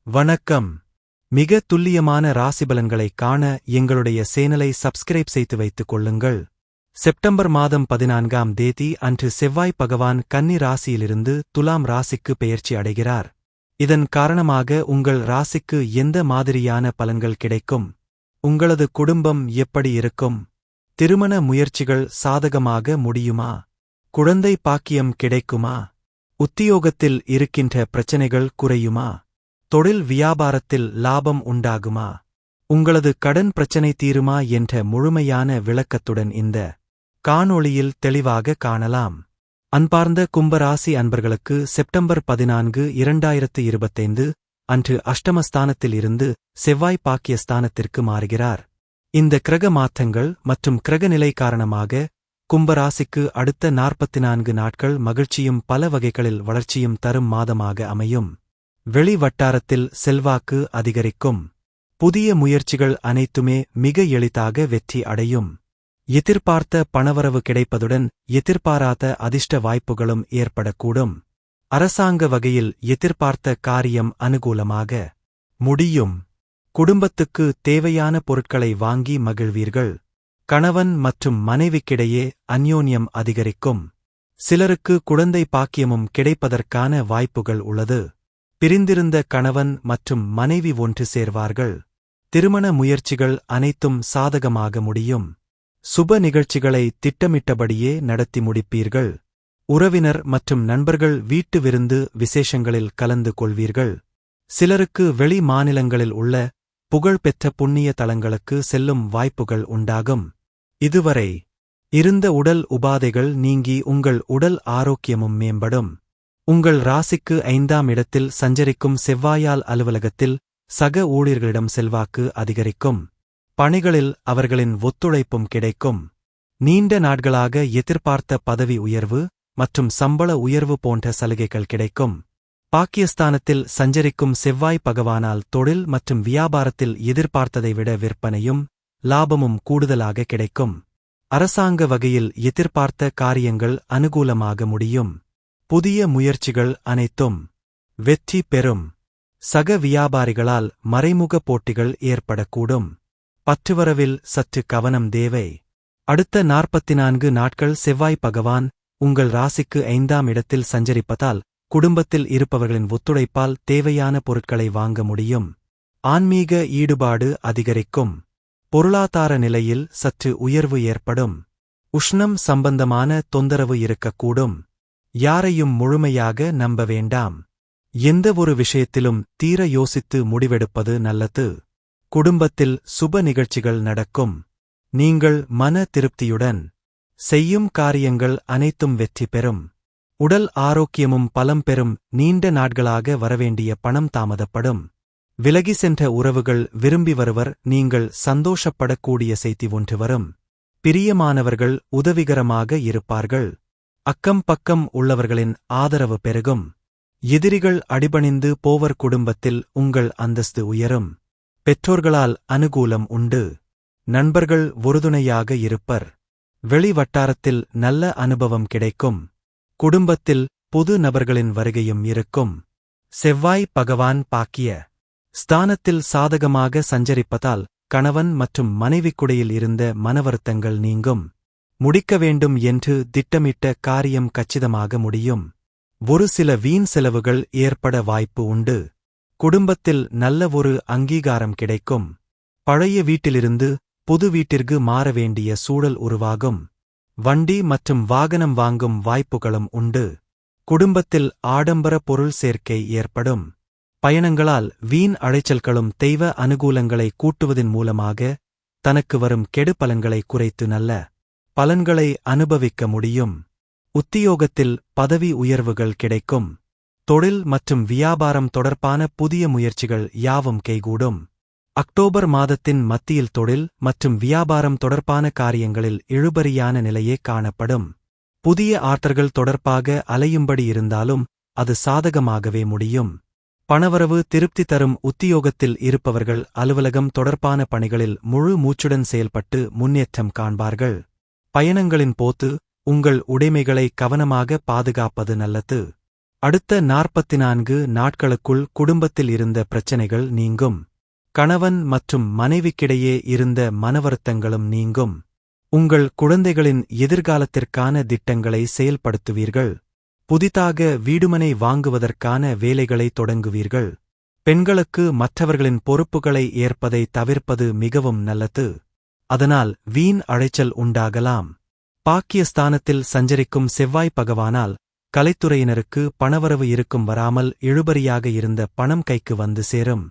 வணக்கம். மிக துல்லியமான ராசிபலன்களைக் காண எங்களுடைய சேனலை சப்ஸ்கிரைப் செய்து வைத்துக் கொள்ளுங்கள். செப்டம்பர் மாதம் 14ஆம் தேதி அன்று செவ்வாய் பகவான் கன்னி ராசியிலிருந்து துலாம் ராசிக்கு பெயர்ச்சி அடைகிறார். இதன் காரணமாக உங்கள் ராசிக்கு எந்த மாதிரியான பலன்கள் கிடைக்கும்? உங்களது குடும்பம் எப்படி இருக்கும்? திருமண முயற்சிகள் சாதகமாக முடியுமா? குழந்தை பாக்கியம் கிடைக்குமா? உத்தியோகத்தில் இருக்கின்ற பிரச்சனைகள் குறையுமா? தொழில் வியாபாரத்தில் லாபம் உண்டாகுமா? உங்களது கடன் பிரச்சனை தீருமா என்ற முழுமையான விளக்கத்துடன் இந்த காணொளியில் தெளிவாக காணலாம். அன்பார்ந்த கும்பராசி அன்பர்களுக்கு செப்டம்பர் 14, 2025 அன்று அஷ்டமஸ்தானத்தில் இருந்து செவ்வாய் பாக்கியஸ்தானத்திற்கு மாறுகிறார். இந்த கிரக மாற்றங்கள் மற்றும் கிரகநிலை காரணமாக கும்பராசிக்கு அடுத்த 44 நாட்கள் மகிழ்ச்சியும் பல வகைகளில் வளர்ச்சியும் தரும் மாதமாக அமையும். வெளி வட்டாரத்தில் செல்வாக்கு அதிகரிக்கும். புதிய முயற்சிகள் அனைத்துமே மிக எளிதாக வெற்றி அடையும். எதிர்பார்த்த பணவரவு கிடைப்பதுடன் எதிர்பாராத அதிர்ஷ்ட வாய்ப்புகளும் ஏற்படக்கூடும். அரசாங்க வகையில் எதிர்பார்த்த காரியம் அனுகூலமாக முடியும். குடும்பத்துக்கு தேவையான பொருட்களை வாங்கி மகிழ்வீர்கள். கணவன் மற்றும் மனைவிக்கிடையே அந்யோன்யம் அதிகரிக்கும். சிலருக்கு குழந்தை பாக்கியமும் கிடைப்பதற்கான வாய்ப்புகள் உள்ளது. பிரிந்திருந்த கணவன் மற்றும் மனைவி ஒன்று சேர்வார்கள். திருமண முயற்சிகள் அனைத்தும் சாதகமாக முடியும். சுப நிகழ்ச்சிகளை திட்டமிட்டபடியே நடத்தி முடிப்பீர்கள். உறவினர் மற்றும் நண்பர்கள் வீட்டு விருந்து விசேஷங்களில் கலந்து கொள்வீர்கள். சிலருக்கு வெளி மாநிலங்களில் உள்ள புகழ்பெற்ற புண்ணிய தலங்களுக்கு செல்லும் வாய்ப்புகள் உண்டாகும். இதுவரை இருந்த உடல் உபாதைகள் நீங்கி உங்கள் உடல் ஆரோக்கியமும் மேம்படும். உங்கள் ராசிக்கு 5ஆம் இடத்தில் சஞ்சரிக்கும் செவ்வாயால் அலுவலகத்தில் சக ஊழியர்களிடம் செல்வாக்கு அதிகரிக்கும். பணிகளில் அவர்களின் ஒத்துழைப்பும் கிடைக்கும். நீண்ட நாட்களாக எதிர்பார்த்த பதவி உயர்வு மற்றும் சம்பள உயர்வு போன்ற சலுகைகள் கிடைக்கும். பாக்கியஸ்தானத்தில் சஞ்சரிக்கும் செவ்வாய் பகவானால் தொழில் மற்றும் வியாபாரத்தில் எதிர்பார்த்ததை விட விற்பனையும் லாபமும் கூடுதலாக கிடைக்கும். அரசாங்க வகையில் எதிர்பார்த்த காரியங்கள் அனுகூலமாக முடியும். புதிய முயற்சிகள் அனைத்தும் வெற்றி பெறும். சக வியாபாரிகளால் மறைமுக போட்டிகள் ஏற்படக்கூடும். பற்றுவரவில் சற்று கவனம் தேவை. அடுத்த 44 நாட்கள் செவ்வாய் பகவான் உங்கள் ராசிக்கு 5ஆம் இடத்தில் சஞ்சரிப்பதால் குடும்பத்தில் இருப்பவர்களின் ஒத்துழைப்பால் தேவையான பொருட்களை வாங்க முடியும். ஆன்மீக ஈடுபாடு அதிகரிக்கும். பொருளாதார நிலையில் சற்று உயர்வு ஏற்படும். உஷ்ணம் சம்பந்தமான தொந்தரவு இருக்கக்கூடும். யாரையும் முழுமையாக நம்ப வேண்டாம். எந்த ஒரு விஷயத்திலும் தீர யோசித்து முடிவெடுப்பது நல்லது. குடும்பத்தில் சுப நிகழ்ச்சிகள் நடக்கும். நீங்கள் மன திருப்தியுடன் செய்யும் காரியங்கள் அனைத்தும் வெற்றி பெறும். உடல் ஆரோக்கியமும் பலம் பெறும். நீண்ட நாட்களாக வரவேண்டிய பணம் தாமதப்படும். விலகி சென்ற உறவுகள் விரும்பி வருவர். நீங்கள் சந்தோஷப்படக்கூடிய செய்தி ஒன்று வரும். பிரியமானவர்கள் உதவிகரமாக இருப்பார்கள். அக்கம் பக்கம் உள்ளவர்களின் ஆதரவு பெருகும். எதிரிகள் அடிபணிந்து போவர். குடும்பத்தில் உங்கள் அந்தஸ்து உயரும். பெற்றோர்களால் அனுகூலம் உண்டு. நண்பர்கள் உறுதுணையாக இருப்பர். வெளி வட்டாரத்தில் நல்ல அனுபவம் கிடைக்கும். குடும்பத்தில் புது நபர்களின் வருகையும் இருக்கும். செவ்வாய் பகவான் பாக்கிய ஸ்தானத்தில் சாதகமாக சஞ்சரிப்பதால் கணவன் மற்றும் மனைவிக்குடையில் இருந்த மனவருத்தங்கள் நீங்கும். முடிக்க வேண்டும் என்று திட்டமிட்ட காரியம் கச்சிதமாக முடியும். ஒரு சில வீண் செலவுகள் ஏற்பட வாய்ப்பு உண்டு. குடும்பத்தில் நல்ல ஒரு அங்கீகாரம் கிடைக்கும். பழைய வீட்டிலிருந்து புது வீட்டிற்கு மாற வேண்டிய சூழல் உருவாகும். வண்டி மற்றும் வாகனம் வாங்கும் வாய்ப்புகளும் உண்டு. குடும்பத்தில் ஆடம்பர பொருள் சேர்க்கை ஏற்படும். பயணங்களால் வீண் அழைச்சல்களும் தெய்வ அனுகூலங்களை கூட்டுவதன் மூலமாக தனக்கு வரும் கெடு பலன்களை குறைத்து நல்ல பலன்களை அனுபவிக்க முடியும். உத்தியோகத்தில் பதவி உயர்வுகள் கிடைக்கும். தொழில் மற்றும் வியாபாரம் தொடர்பான புதிய முயற்சிகள் யாவும் கைகூடும். அக்டோபர் மாதத்தின் மத்தியில் தொழில் மற்றும் வியாபாரம் தொடர்பான காரியங்களில் இழுபறியான நிலையே காணப்படும். புதிய ஆர்டர்கள் தொடர்பாக அலையும்படி இருந்தாலும் அது சாதகமாகவே முடியும். பணவரவு திருப்தி தரும். உத்தியோகத்தில் இருப்பவர்கள் அலுவலகம் தொடர்பான பணிகளில் முழு மூச்சுடன் செயல்பட்டு முன்னேற்றம் காண்பார்கள். பயணங்களின் போது உங்கள் உடைமைகளை கவனமாக பாதுகாப்பது நல்லது. அடுத்த 44 நாட்களுக்குள் குடும்பத்தில் இருந்த பிரச்சனைகள் நீங்கும். கணவன் மற்றும் மனைவிக்கிடையே இருந்த மனவருத்தங்களும் நீங்கும். உங்கள் குழந்தைகளின் எதிர்காலத்திற்கான திட்டங்களை செயல்படுத்துவீர்கள். புதிதாக வீடுமனை வாங்குவதற்கான வேலைகளை தொடங்குவீர்கள். பெண்களுக்கு மற்றவர்களின் பொறுப்புகளை ஏற்பதை தவிர்ப்பது மிகவும் நல்லது. அதனால் வீண் அழைச்சல் உண்டாகலாம். பாக்கியஸ்தானத்தில் சஞ்சரிக்கும் செவ்வாய் பகவானால் கலைத்துறையினருக்கு பணவரவு இருக்கும் வராமல் இழுபறியாக இருந்த பணம் கைக்கு வந்து சேரும்.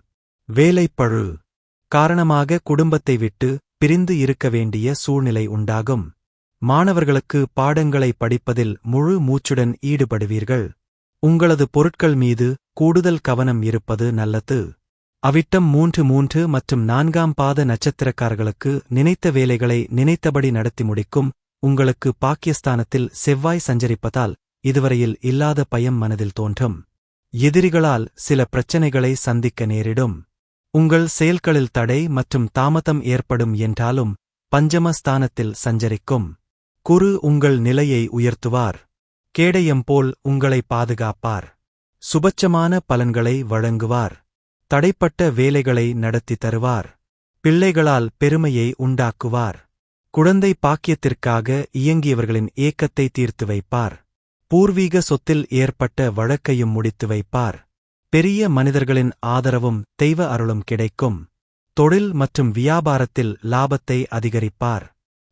வேலைப்பழு காரணமாக குடும்பத்தை விட்டு பிரிந்து இருக்க வேண்டிய சூழ்நிலை உண்டாகும். மாணவர்களுக்கு பாடங்களை படிப்பதில் முழு மூச்சுடன் ஈடுபடுவீர்கள். உங்களது பொருட்கள் மீது கூடுதல் கவனம் இருப்பது நல்லது. அவிட்டம் 3 மற்றும் 4 பாத நட்சத்திரக்காரர்களுக்கு நினைத்த வேலைகளை நினைத்தபடி நடத்தி முடிக்கும். உங்களுக்கு பாக்கியஸ்தானத்தில் செவ்வாய் சஞ்சரிப்பதால் இதுவரையில் இல்லாத பயம் மனதில் தோன்றும். எதிரிகளால் சில பிரச்சனைகளை சந்திக்க நேரிடும். உங்கள் செயல்களில் தடை மற்றும் தாமதம் ஏற்படும் என்றாலும் பஞ்சம ஸ்தானத்தில் சஞ்சரிக்கும் குரு உங்கள் நிலையை உயர்த்துவார். கேடயம் போல் உங்களை பாதுகாப்பார். சுபட்சமான பலன்களை வழங்குவார். தடைப்பட்ட வேலைகளை நடத்தி தருவார். பிள்ளைகளால் பெருமையை உண்டாக்குவார். குழந்தை பாக்கியத்திற்காக இயங்கியவர்களின் ஏக்கத்தை தீர்த்து வைப்பார். பூர்வீக சொத்தில் ஏற்பட்ட வழக்கையும் முடித்து வைப்பார். பெரிய மனிதர்களின் ஆதரவும் தெய்வ அருளும் கிடைக்கும். தொழில் மற்றும் வியாபாரத்தில் லாபத்தை அதிகரிப்பார்.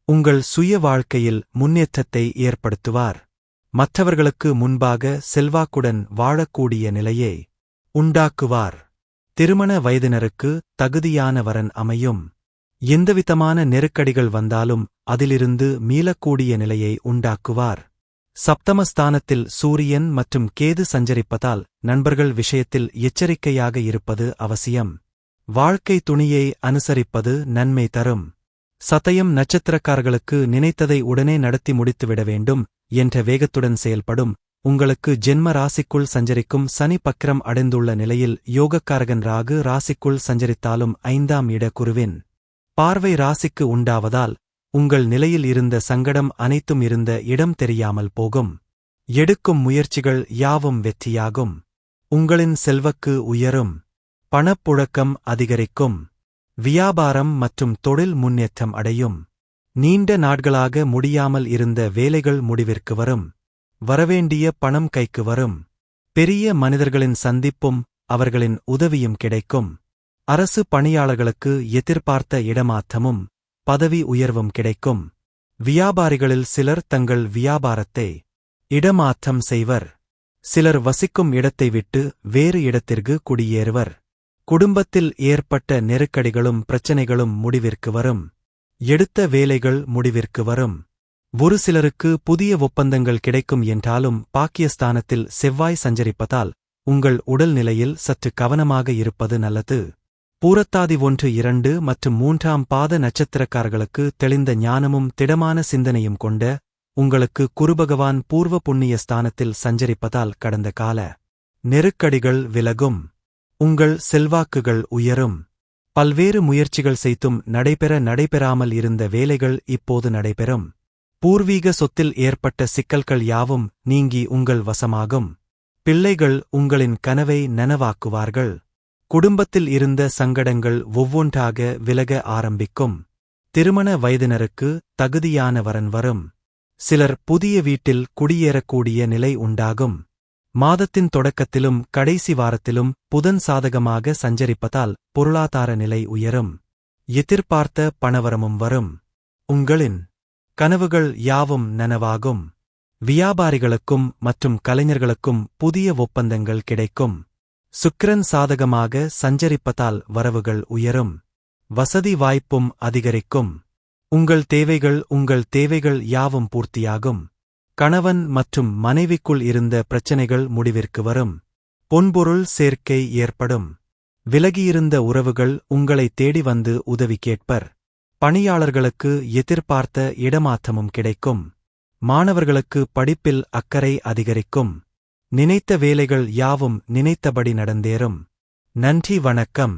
உங்கள் சுய வாழ்க்கையில் முன்னேற்றத்தை ஏற்படுத்துவார். மற்றவர்களுக்கு முன்பாக செல்வாக்குடன் வாழக்கூடிய நிலையை உண்டாக்குவார். திருமண வயதினருக்கு தகுதியான வரன் அமையும். எந்தவிதமான நெருக்கடிகள் வந்தாலும் அதிலிருந்து மீளக்கூடிய நிலையை உண்டாக்குவார். சப்தமஸ்தானத்தில் சூரியன் மற்றும் கேது சஞ்சரிப்பதால் நண்பர்கள் விஷயத்தில் எச்சரிக்கையாக இருப்பது அவசியம். வாழ்க்கை துணியை அனுசரிப்பது நன்மை தரும். சதயம் நட்சத்திரக்காரர்களுக்கு நினைத்ததை உடனே நடத்தி முடித்துவிட வேண்டும் என்ற வேகத்துடன் செயல்படும். உங்களுக்கு ஜென்ம ராசிக்குள் சஞ்சரிக்கும் சனி பக்கிரம் அடைந்துள்ள நிலையில் யோகக்காரகன் ராகு ராசிக்குள் சஞ்சரித்தாலும் 5ஆம் இட குருவின் பார்வை ராசிக்கு உண்டாவதால் உங்கள் நிலையில் இருந்த சங்கடம் அனைத்தும் இருந்த இடம் தெரியாமல் போகும். எடுக்கும் முயற்சிகள் யாவும் வெற்றியாகும். உங்களின் செல்வக்கு உயரும். பணப்புழக்கம் அதிகரிக்கும். வியாபாரம் மற்றும் தொழில் முன்னேற்றம் அடையும். நீண்ட நாட்களாக முடியாமல் இருந்த வேலைகள் முடிவிற்கு வரும். வரவேண்டிய பணம் கைக்கு வரும். பெரிய மனிதர்களின் சந்திப்பும் அவர்களின் உதவியும் கிடைக்கும். அரசு பணியாளர்களுக்கு எதிர்பார்த்த இடமாற்றமும் பதவி உயர்வும் கிடைக்கும். வியாபாரிகளில் சிலர் தங்கள் வியாபாரத்தை இடமாற்றம் செய்வர். சிலர் வசிக்கும் இடத்தை விட்டு வேறு இடத்திற்கு குடியேறுவர். குடும்பத்தில் ஏற்பட்ட நெருக்கடிகளும் பிரச்சனைகளும் முடிவிற்கு வரும். எடுத்த வேலைகள் முடிவிற்கு வரும். ஒரு சிலருக்கு புதிய ஒப்பந்தங்கள் கிடைக்கும் என்றாலும் பாக்கியஸ்தானத்தில் செவ்வாய் சஞ்சரிப்பதால் உங்கள் உடல்நிலையில் சற்று கவனமாக இருப்பது நல்லது. பூரத்தாதி 1, 2 மற்றும் 3ஆம் பாத நட்சத்திரக்காரர்களுக்கு தெளிந்த ஞானமும் திடமான சிந்தனையும் கொண்ட உங்களுக்கு குருபகவான் பூர்வ புண்ணிய ஸ்தானத்தில் சஞ்சரிப்பதால் கடந்த கால நெருக்கடிகள் விலகும். உங்கள் செல்வாக்குகள் உயரும். பல்வேறு முயற்சிகள் செய்தும் நடைபெறாமல் இருந்த வேலைகள் இப்போது நடைபெறும். பூர்வீக சொத்தில் ஏற்பட்ட சிக்கல்கள் யாவும் நீங்கி உங்கள் வசமாகும். பிள்ளைகள் உங்களின் கனவை நனவாக்குவார்கள். குடும்பத்தில் இருந்த சங்கடங்கள் ஒவ்வொன்றாக விலக ஆரம்பிக்கும். திருமண வயதினருக்கு தகுதியான வரன் வரும். சிலர் புதிய வீட்டில் குடியேறக்கூடிய நிலை உண்டாகும். மாதத்தின் தொடக்கத்திலும் கடைசி வாரத்திலும் புதன் சாதகமாக சஞ்சரிப்பதால் பொருளாதார நிலை உயரும். எதிர்பார்த்த பணவரமும் வரும். உங்களின் கனவுகள் யாவும் நனவாகும். வியாபாரிகளுக்கும் மற்றும் கலைஞர்களுக்கும் புதிய ஒப்பந்தங்கள் கிடைக்கும். சுக்கிரன் சாதகமாக சஞ்சரிப்பதால் வரவுகள் உயரும். வசதி வாய்ப்பும் அதிகரிக்கும். உங்கள் தேவைகள் யாவும் பூர்த்தியாகும். கணவன் மற்றும் மனைவிக்குள் இருந்த பிரச்சனைகள் முடிவிற்கு வரும். பொன்பொருள் சேர்க்கை ஏற்படும். விலகியிருந்த உறவுகள் உங்களை தேடி வந்து உதவி கேட்பர். பணியாளர்களுக்கு எதிர்பார்த்த இடமாற்றமும் கிடைக்கும். மாணவர்களுக்கு படிப்பில் அக்கறை அதிகரிக்கும். நினைத்த வேலைகள் யாவும் நினைத்தபடி நடந்தேறும். நன்றி, வணக்கம்.